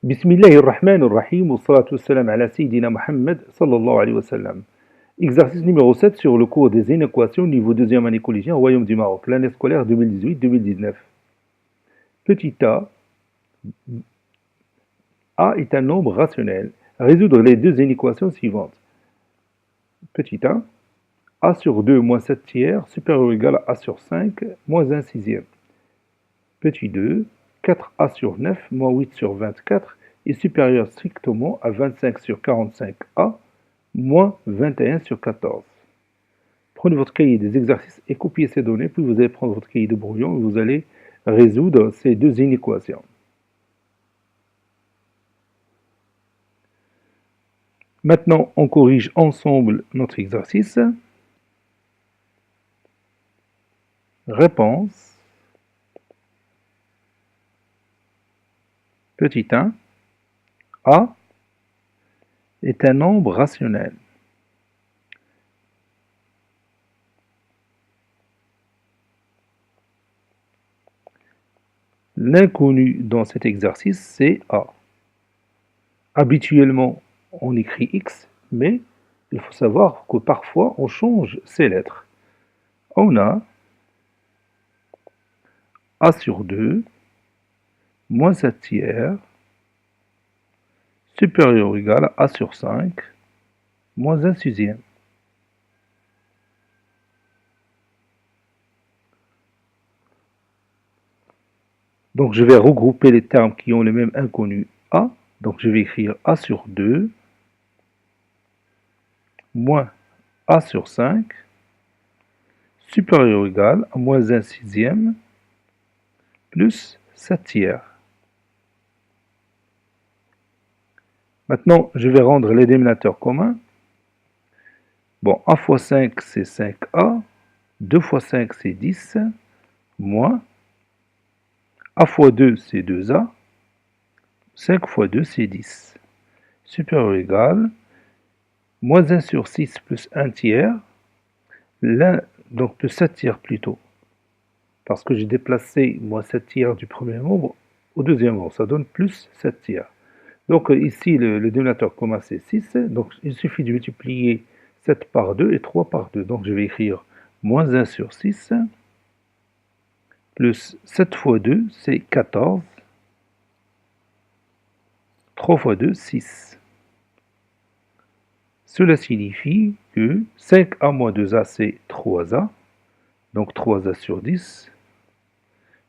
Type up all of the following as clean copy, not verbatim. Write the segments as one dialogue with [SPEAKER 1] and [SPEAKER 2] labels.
[SPEAKER 1] Bismillahirrahmanirrahim, wa salatu wassalam ala Sayyidina Muhammad sallallahu alayhi wa sallam. Exercice numéro 7 sur le cours des inéquations niveau deuxième année collégienne au Royaume du Maroc, l'année scolaire 2018-2019. Petit a est un nombre rationnel. Résoudre les deux inéquations suivantes. Petit a sur 2 moins 7 tiers supérieur ou égal à a sur 5 moins 1 sixième. Petit 2, 4a sur 9 moins 8 sur 24 est supérieur strictement à 25 sur 45a moins 21 sur 14. Prenez votre cahier des exercices et copiez ces données, puis vous allez prendre votre cahier de brouillon et vous allez résoudre ces deux inéquations. Maintenant, on corrige ensemble notre exercice. Réponse. Petit 1, A est un nombre rationnel. L'inconnu dans cet exercice, c'est A. Habituellement, on écrit X, mais il faut savoir que parfois, on change ces lettres. On a A sur 2, moins 7 tiers, supérieur ou égal à a sur 5, moins 1 sixième. Donc je vais regrouper les termes qui ont le même inconnu a. Donc je vais écrire a sur 2, moins a sur 5, supérieur ou égal à moins 1 sixième, plus 7 tiers. Maintenant, je vais rendre les dénominateurs communs. Bon, a fois 5, c'est 5a. 2 fois 5, c'est 10. Moins. A fois 2, c'est 2a. 5 fois 2, c'est 10. Supérieur ou égal. Moins 1 sur 6 plus 1 tiers. Donc plus 7 tiers plutôt. Parce que j'ai déplacé moins 7 tiers du premier nombre au deuxième nombre. Ça donne plus 7 tiers. Donc ici, le dénominateur commun, c'est 6. Donc il suffit de multiplier 7 par 2 et 3 par 2. Donc je vais écrire moins 1 sur 6, plus 7 fois 2, c'est 14. 3 fois 2, 6. Cela signifie que 5a moins 2a, c'est 3a. Donc 3a sur 10.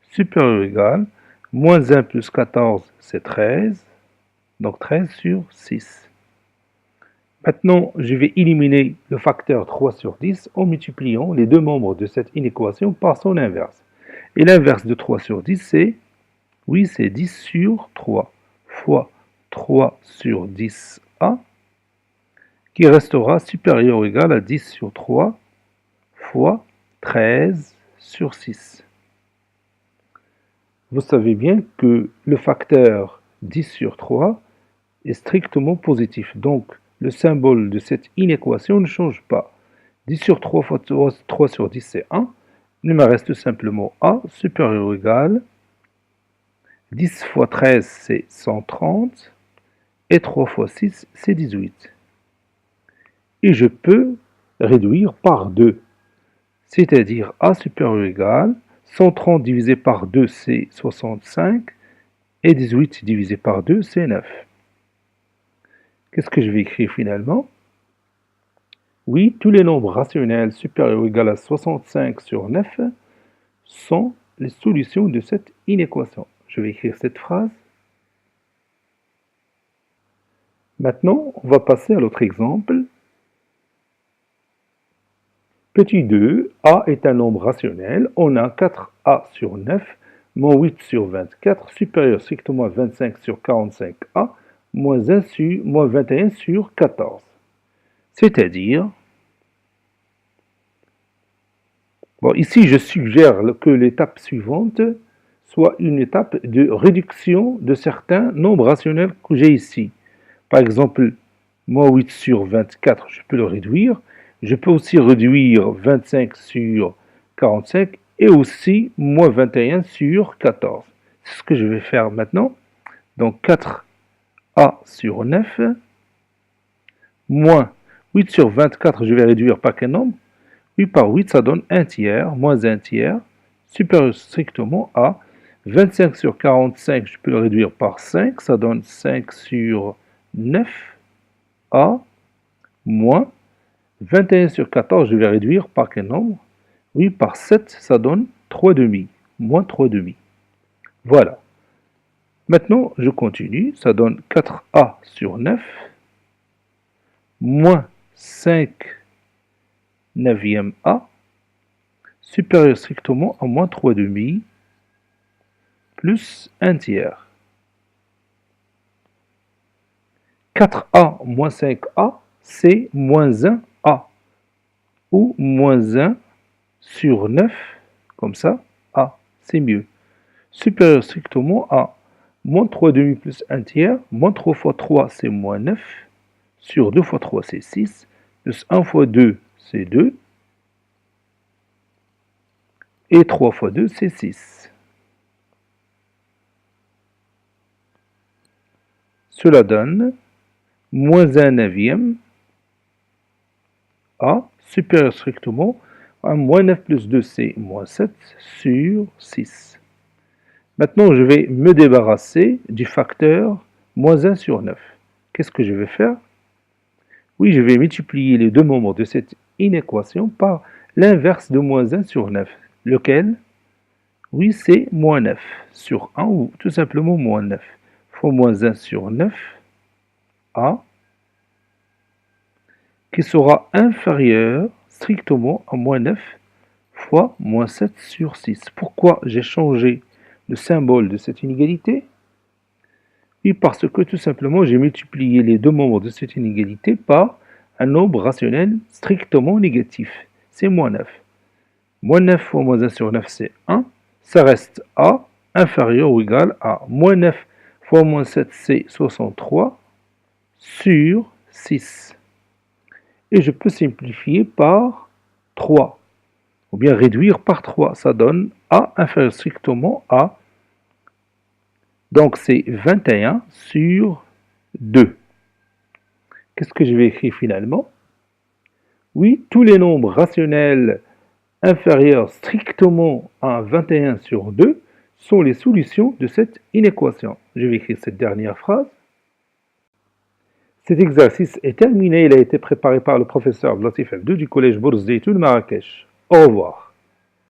[SPEAKER 1] Supérieur ou égal, moins 1 plus 14, c'est 13. Donc 13 sur 6. Maintenant, je vais éliminer le facteur 3 sur 10 en multipliant les deux membres de cette inéquation par son inverse. Et l'inverse de 3 sur 10, c'est, oui, c'est 10 sur 3 fois 3 sur 10a, qui restera supérieur ou égal à 10 sur 3 fois 13 sur 6. Vous savez bien que le facteur 10 sur 3 est strictement positif. Donc, le symbole de cette inéquation ne change pas. 10 sur 3 fois 3 sur 10, c'est 1. Il me reste simplement a supérieur ou égal. 10 fois 13, c'est 130. Et 3 fois 6, c'est 18. Et je peux réduire par 2. C'est-à-dire a supérieur ou égal. 130 divisé par 2, c'est 65. Et 18 divisé par 2, c'est 9. Qu'est-ce que je vais écrire finalement? Oui, tous les nombres rationnels supérieurs ou égaux à 65 sur 9 sont les solutions de cette inéquation. Je vais écrire cette phrase. Maintenant, on va passer à l'autre exemple. Petit 2, a est un nombre rationnel. On a 4a sur 9 moins 8 sur 24 supérieur strictement à 25 sur 45a moins 21 sur 14. C'est-à-dire, bon, ici je suggère que l'étape suivante soit une étape de réduction de certains nombres rationnels que j'ai ici. Par exemple, moins 8 sur 24, je peux le réduire. Je peux aussi réduire 25 sur 45 et aussi moins 21 sur 14. C'est ce que je vais faire maintenant. Donc 4 A sur 9, moins 8 sur 24, je vais réduire par quel nombre? 8 par 8, ça donne 1 tiers, moins 1 tiers, supérieur strictement à 25 sur 45, je peux le réduire par 5, ça donne 5 sur 9, A, moins 21 sur 14, je vais réduire par quel nombre? Oui, par 7, ça donne 3 demi, moins 3 demi. Voilà. Maintenant, je continue, ça donne 4A sur 9, moins 5 neuvième A, supérieur strictement à moins 3 demi, plus 1 tiers. 4A moins 5A, c'est moins 1A, ou moins 1 sur 9, comme ça, A, c'est mieux. Supérieur strictement à moins 3 demi plus 1 tiers, moins 3 fois 3, c'est moins 9, sur 2 fois 3, c'est 6, plus 1 fois 2, c'est 2, et 3 fois 2, c'est 6. Cela donne moins 1 neuvième A, supérieur strictement à moins 9 plus 2, c'est moins 7, sur 6. Maintenant, je vais me débarrasser du facteur moins 1 sur 9. Qu'est-ce que je vais faire? Oui, je vais multiplier les deux membres de cette inéquation par l'inverse de moins 1 sur 9. Lequel? Oui, c'est moins 9 sur 1, ou tout simplement moins 9, fois moins 1 sur 9, A, qui sera inférieur strictement à moins 9 fois moins 7 sur 6. Pourquoi j'ai changé le symbole de cette inégalité? Oui, parce que tout simplement, j'ai multiplié les deux membres de cette inégalité par un nombre rationnel strictement négatif. C'est moins 9. Moins 9 fois moins 1 sur 9, c'est 1. Ça reste A, inférieur ou égal à moins 9 fois moins 7, c'est 63, sur 6. Et je peux simplifier par 3, ou bien réduire par 3. Ça donne A inférieur strictement à, donc c'est 21 sur 2. Qu'est-ce que je vais écrire finalement? Oui, tous les nombres rationnels inférieurs strictement à 21 sur 2 sont les solutions de cette inéquation. Je vais écrire cette dernière phrase. Cet exercice est terminé. Il a été préparé par le professeur Abdelatif F2 du collège Bourse d'Études Marrakech. Au revoir.